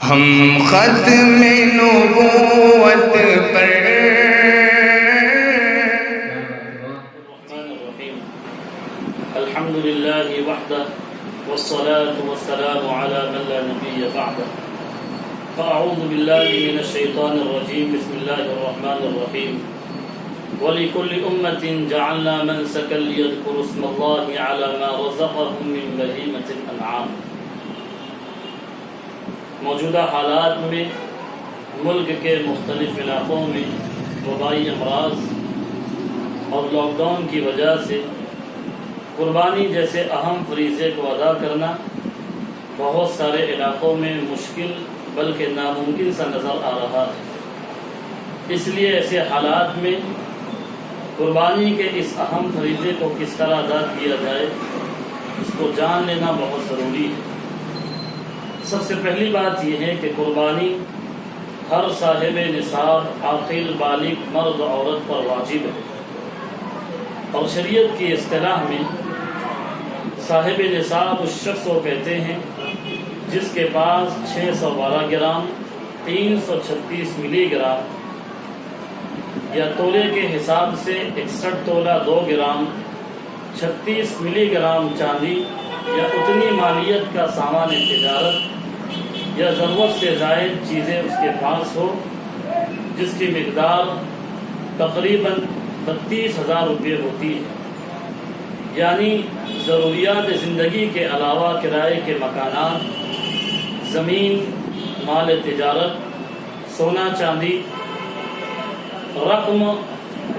ہم ختم نبوت پر الحمد لله وحده والصلاة والسلام على من لا نبي بعده فأعوذ بالله من الشيطان الرجيم بسم الله الرحمن الرحيم ولكل أمة جعلنا منسكا ليذكروا اسم الله على ما رزقهم من بهيمة الأنعام. موجودہ حالات میں ملک کے مختلف علاقوں میں وبائی امراض اور لاک ڈاؤن کی وجہ سے قربانی جیسے اہم فریضے کو ادا کرنا بہت سارے علاقوں میں مشکل بلکہ ناممکن سا نظر آ رہا ہے. اس لیے ایسے حالات میں قربانی کے اس اہم فریضے کو کس طرح ادا کیا جائے اس کو جان لینا بہت ضروری ہے. سب سے پہلی بات یہ ہے کہ قربانی ہر صاحب نصاب عاقل بالغ مرد عورت پر واجب ہے، اور شریعت کی اصطلاح میں صاحب نصاب اس شخص کو کہتے ہیں جس کے پاس 612 گرام 336 ملی گرام یا تولے کے حساب سے 61 تولہ 2 گرام 36 ملی گرام چاندی یا اتنی مالیت کا سامان تجارت یا ضرورت سے زائد چیزیں اس کے پاس ہو جس کی مقدار تقریباً 32,000 روپے ہوتی ہے. یعنی ضروریات زندگی کے علاوہ کرائے کے مکانات، زمین، مال تجارت، سونا چاندی، رقم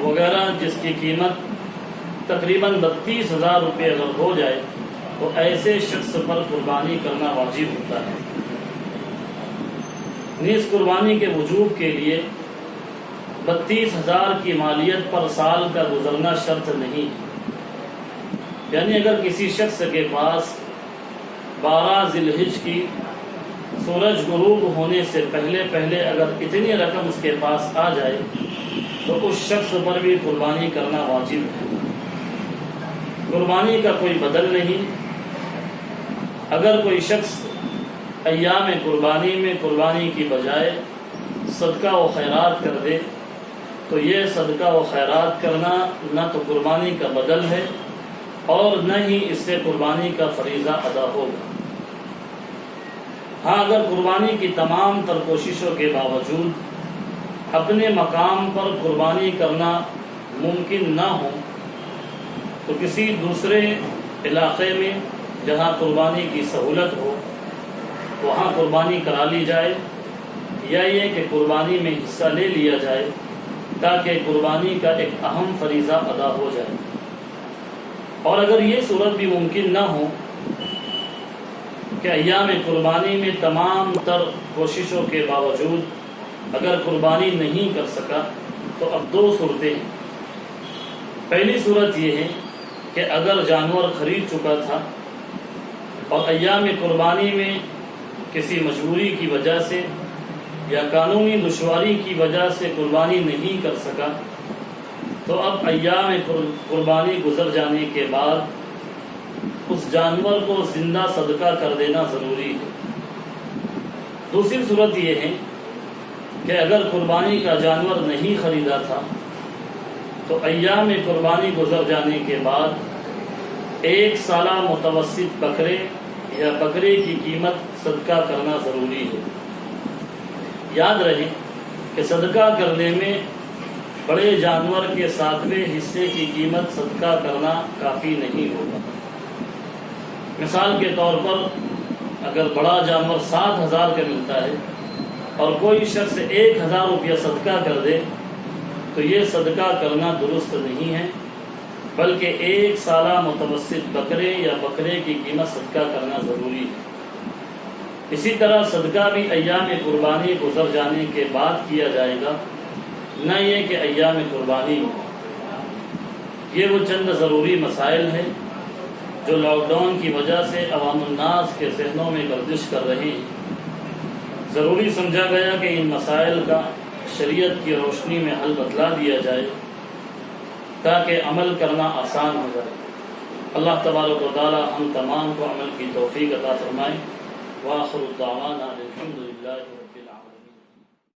وغیرہ جس کی قیمت تقریباً 32,000 روپے اگر ہو جائے تو ایسے شخص پر قربانی کرنا واجب ہوتا ہے. نیز قربانی کے وجوب کے لیے 32,000 کی مالیت پر سال کا گزرنا شرط نہیں ہے. یعنی اگر کسی شخص کے پاس 12 ذی الحجہ کی سورج غروب ہونے سے پہلے اگر اتنی رقم اس کے پاس آ جائے تو اس شخص پر بھی قربانی کرنا واجب ہے. قربانی کا کوئی بدل نہیں. اگر کوئی شخص ایام قربانی میں قربانی کی بجائے صدقہ و خیرات کر دے تو یہ صدقہ و خیرات کرنا نہ تو قربانی کا بدل ہے اور نہ ہی اس سے قربانی کا فریضہ ادا ہوگا. ہاں اگر قربانی کی تمام تر کوششوں کے باوجود اپنے مقام پر قربانی کرنا ممکن نہ ہو تو کسی دوسرے علاقے میں جہاں قربانی کی سہولت ہو وہاں قربانی کرا لی جائے، یا یہ کہ قربانی میں حصہ لے لیا جائے تاکہ قربانی کا ایک اہم فریضہ ادا ہو جائے. اور اگر یہ صورت بھی ممکن نہ ہو کہ ایام قربانی میں تمام تر کوششوں کے باوجود اگر قربانی نہیں کر سکا تو اب 2 صورتیں ہیں. پہلی صورت یہ ہے کہ اگر جانور خرید چکا تھا اور ایام قربانی میں کسی مجبوری کی وجہ سے یا قانونی دشواری کی وجہ سے قربانی نہیں کر سکا تو اب ایام قربانی گزر جانے کے بعد اس جانور کو زندہ صدقہ کر دینا ضروری ہے. دوسری صورت یہ ہے کہ اگر قربانی کا جانور نہیں خریدا تھا تو ایام قربانی گزر جانے کے بعد 1 سالہ متوسط بکرے یا بکرے کی قیمت صدقہ کرنا ضروری ہے. یاد رہے کہ صدقہ کرنے میں بڑے جانور کے 7ویں حصے کی قیمت صدقہ کرنا کافی نہیں ہوگا. مثال کے طور پر اگر بڑا جانور 7,000 کا ملتا ہے اور کوئی شخص 1,000 روپیہ صدقہ کر دے تو یہ صدقہ کرنا درست نہیں ہے، بلکہ 1 سالہ متوسط بکرے یا بکرے کی قیمت صدقہ کرنا ضروری ہے. اسی طرح صدقہ بھی ایام قربانی گزر جانے کے بعد کیا جائے گا، نہ یہ کہ ایام قربانی میں. یہ وہ چند ضروری مسائل ہیں جو لاک ڈاؤن کی وجہ سے عوام الناس کے ذہنوں میں گردش کر رہی ہیں. ضروری سمجھا گیا کہ ان مسائل کا شریعت کی روشنی میں حل بتلا دیا جائے تاکہ عمل کرنا آسان ہو جائے. اللہ تبارک و تعالی ہم تمام کو عمل کی توفیق عطا فرمائے. وآخر دعوانا الحمد للہ. رب العالمین.